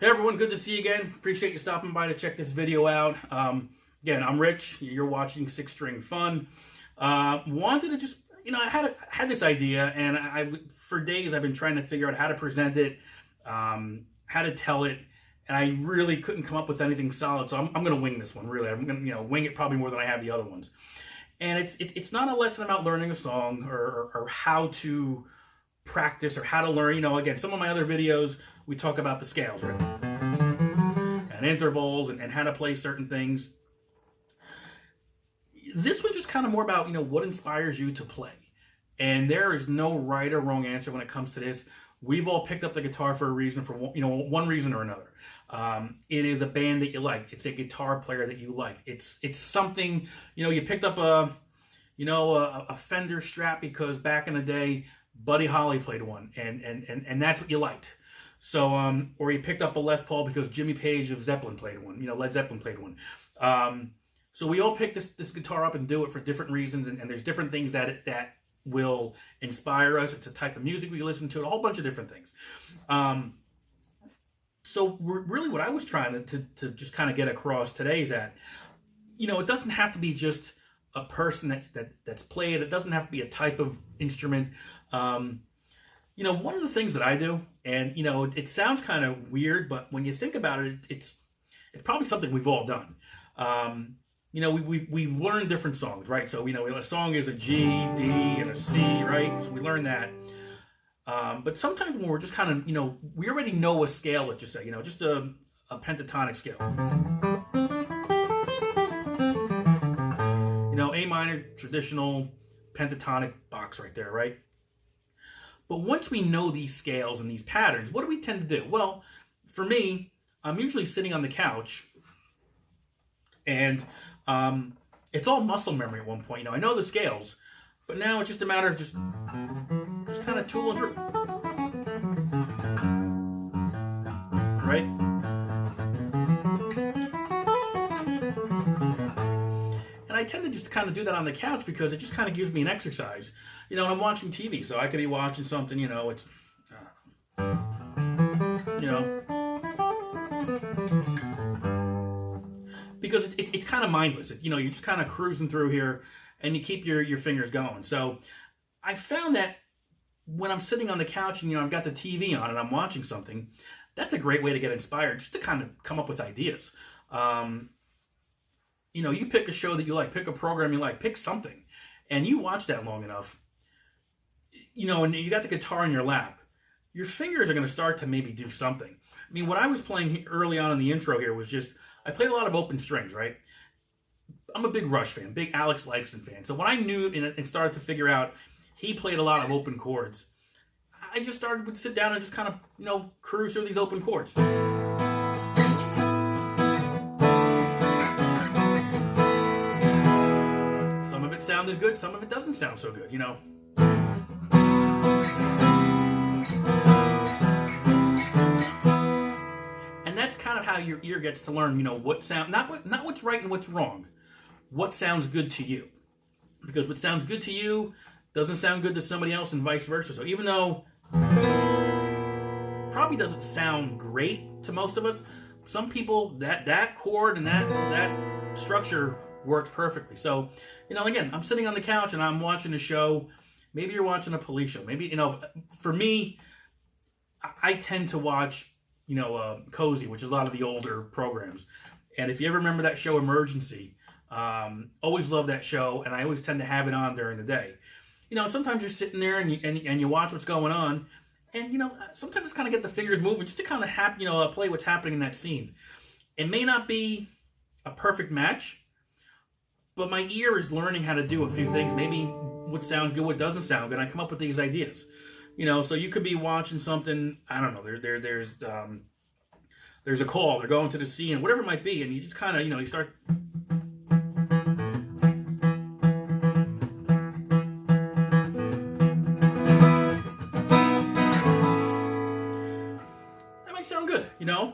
Hey everyone, good to see you again. Appreciate you stopping by to check this video out. Again, I'm Rich. You're watching Six String Fun. Wanted to just, I had this idea, and for days I've been trying to figure out how to present it, how to tell it, and I really couldn't come up with anything solid. So I'm going to wing this one. Really, I'm going to wing it probably more than I have the other ones. And it's not a lesson about learning a song or how to practice or how to learn. Again, some of my other videos we talk about the scales, right? And intervals and how to play certain things. This one's just kind of more about, what inspires you to play. And there is no right or wrong answer when it comes to this. We've all picked up the guitar for a reason, for one reason or another. It is a band that you like. It's a guitar player that you like. It's something, you picked up a Fender Strat because back in the day, Buddy Holly played one, and that's what you liked. So, or you picked up a Les Paul because Jimmy Page of Zeppelin played one. Led Zeppelin played one. So we all pick this guitar up and do it for different reasons, and there's different things that will inspire us. It's a type of music we listen to, a whole bunch of different things. So really what I was trying to just kind of get across today is that, it doesn't have to be just a person that's played. It doesn't have to be a type of instrument. One of the things that I do, and, it sounds kind of weird, but when you think about it, it's probably something we've all done. We've learned different songs, right? So, a song is a G, D, and a C, right? So we learn that. But sometimes when we're just kind of, we already know a scale, let's just say, just a pentatonic scale. A minor, traditional pentatonic box right there, right? But once we know these scales and these patterns, what do we tend to do? Well, for me, I'm usually sitting on the couch, and it's all muscle memory at one point. I know the scales, but now it's just a matter of just kind of tooling through. Right? And I tend to just kind of do that on the couch because it just kind of gives me an exercise. And I'm watching TV, so I could be watching something, it's, because it's kind of mindless. You're just kind of cruising through here, and you keep your fingers going. So I found that when I'm sitting on the couch and, I've got the TV on and I'm watching something, that's a great way to get inspired, just to kind of come up with ideas. You pick a show that you like, pick a program you like, pick something, and you watch that long enough, and you got the guitar in your lap, your fingers are going to start to maybe do something. I mean, what I was playing early on in the intro here was just, I played a lot of open strings, right? I'm a big Rush fan, big Alex Lifeson fan. So when I knew and started to figure out he played a lot of open chords, I just would sit down and just kind of, cruise through these open chords. Some of it sounded good, some of it doesn't sound so good, And that's kind of how your ear gets to learn, what sound, not what's right and what's wrong, what sounds good to you. Because what sounds good to you doesn't sound good to somebody else, and vice versa. So even though probably doesn't sound great to most of us, some people, that chord and that structure works perfectly. So, again, I'm sitting on the couch and I'm watching a show. Maybe you're watching a police show. Maybe, for me, I tend to watch, Cozy, which is a lot of the older programs. And if you ever remember that show Emergency, always love that show, and I always tend to have it on during the day. Sometimes you're sitting there and you watch what's going on, and sometimes kind of get the fingers moving just to kind of play what's happening in that scene. It may not be a perfect match, but my ear is learning how to do a few things. Maybe what sounds good, what doesn't sound good. I come up with these ideas. So you could be watching something, I don't know, there's a call, they're going to the scene, whatever it might be, and you just kind of, you start. That might sound good,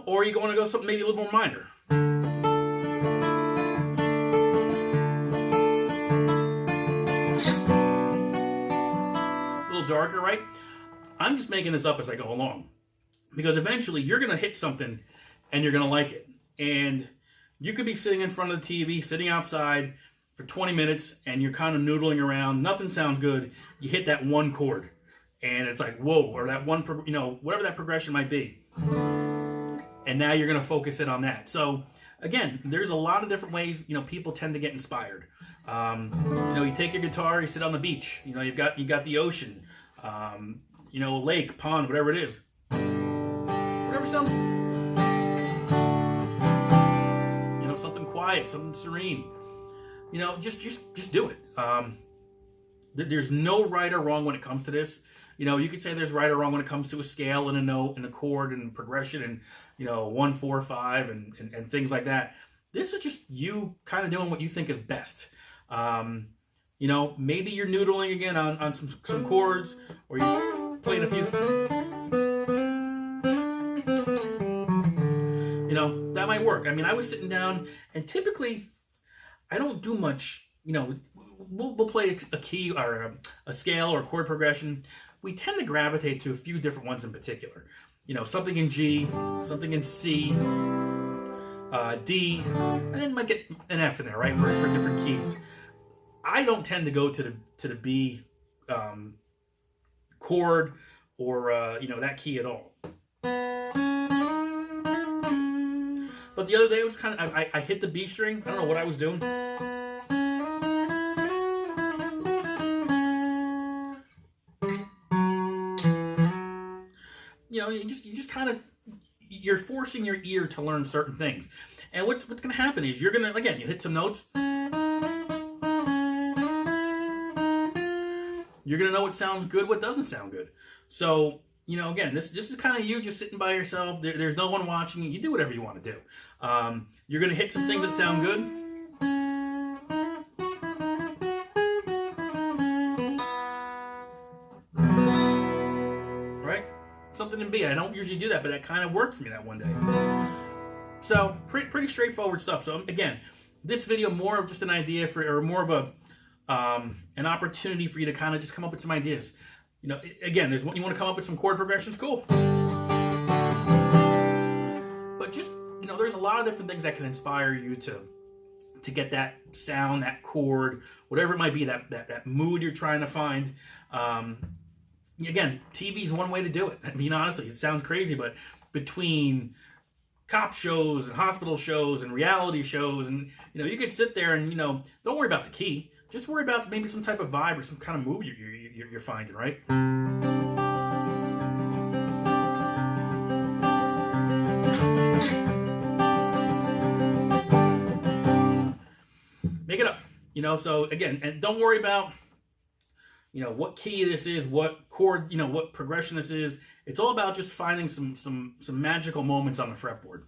or you want to go something maybe a little more minor. A little darker, right? I'm just making this up as I go along. because eventually you're going to hit something and you're going to like it. And you could be sitting in front of the TV, sitting outside for 20 minutes, and you're kind of noodling around. Nothing sounds good. You hit that one chord, and it's like, whoa, or that one, whatever that progression might be. And now you're going to focus in on that. So again, there's a lot of different ways, people tend to get inspired. You take your guitar, you sit on the beach. You've got the ocean, lake, pond, whatever it is. Whatever sounds, something quiet, something serene. Just do it. There's no right or wrong when it comes to this. You could say there's right or wrong when it comes to a scale and a note and a chord and progression and 1, 4, 5 and things like that. This is just you kind of doing what you think is best. Maybe you're noodling again on some chords, or you're playing a few. That might work. I mean, I was sitting down, and typically I don't do much. We'll play a key or a scale or a chord progression. We tend to gravitate to a few different ones in particular. Something in G, something in C, D, and then might get an F in there, right, for different keys. I don't tend to go to the B chord or that key at all. But the other day, it was kind of I hit the B string. I don't know what I was doing. You just kind of, you're forcing your ear to learn certain things. And what's going to happen is you're going to, again, you hit some notes. You're going to know what sounds good, what doesn't sound good. So, again, this is kind of you just sitting by yourself. There's no one watching you. You do whatever you want to do. You're going to hit some things that sound good. Something in B. I don't usually do that, but that kind of worked for me that one day. So pretty straightforward stuff. So again, this video more of just an idea or more of an opportunity for you to kind of just come up with some ideas. Again, you want to come up with some chord progressions, cool. But just there's a lot of different things that can inspire you to get that sound, that chord, whatever it might be, that mood you're trying to find. Again, TV is one way to do it. I mean, honestly, it sounds crazy, but between cop shows and hospital shows and reality shows, and you could sit there and don't worry about the key. Just worry about maybe some type of vibe or some kind of mood you're finding, right? Make it up, So again, and don't worry about what key this is, what chord, what progression this is. It's all about just finding some magical moments on the fretboard.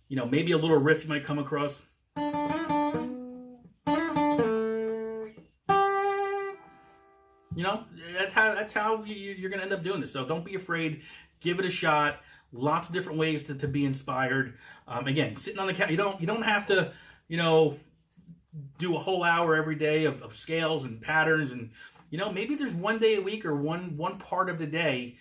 Maybe a little riff you might come across. That's how you're going to end up doing this. So don't be afraid. Give it a shot. Lots of different ways to be inspired. Again, sitting on the couch, you don't have to, do a whole hour every day of scales and patterns, and maybe there's one day a week or one part of the day,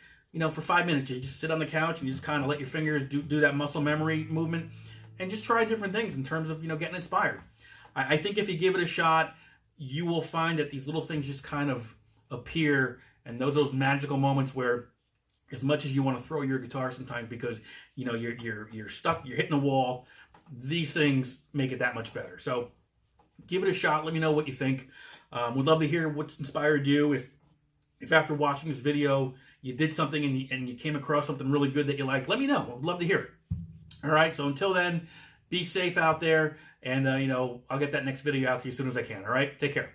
for 5 minutes you just sit on the couch and you just kind of let your fingers do that muscle memory movement and just try different things in terms of getting inspired. I think if you give it a shot, you will find that these little things just kind of appear, and those magical moments where, as much as you want to throw your guitar sometimes because you're stuck, you're hitting a wall, these things make it that much better. So give it a shot. Let me know what you think. We'd love to hear what's inspired you. If after watching this video you did something and you came across something really good that you liked, let me know. I'd love to hear it. All right. So until then, be safe out there, and I'll get that next video out to you as soon as I can. All right. Take care.